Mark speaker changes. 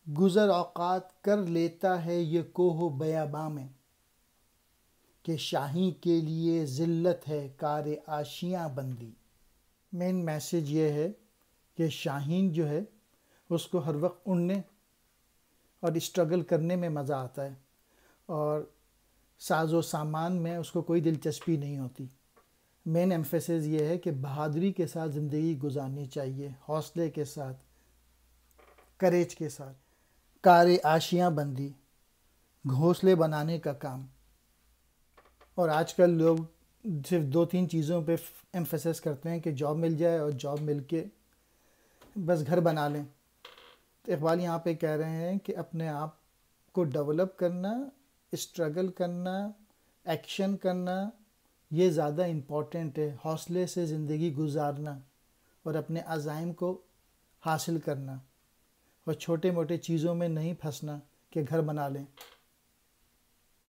Speaker 1: گزر اوقات کر لیتا ہے یہ کوہ بیاباں میں، کہ شاہین کے لیے ذلت ہے کار آشیاں بندی۔ مین میسیج یہ ہے کہ شاہین جو ہے اس کو ہر وقت اڑنے اور اسٹرگل کرنے میں مزہ آتا ہے، اور ساز و سامان میں اس کو کوئی دلچسپی نہیں ہوتی۔ مین ایمفیسس یہ ہے کہ بہادری کے ساتھ زندگی گزارنی چاہیے، حوصلے کے ساتھ، کریج کے ساتھ۔ کار آشیاں بندی، گھونسلے بنانے کا کام۔ اور آج کل لوگ صرف 2-3 چیزوں پہ ایمفیسس کرتے ہیں کہ جاب مل جائے اور جاب مل کے بس گھر بنا لیں۔ تو اقبال یہاں پہ کہہ رہے ہیں کہ اپنے آپ کو ڈیولپ کرنا، اسٹرگل کرنا، ایکشن کرنا، یہ زیادہ امپورٹنٹ ہے۔ حوصلے سے زندگی گزارنا اور اپنے عزائم کو حاصل کرنا، اور چھوٹے موٹے چیزوں میں نہیں پھنسنا کہ گھر بنا لیں۔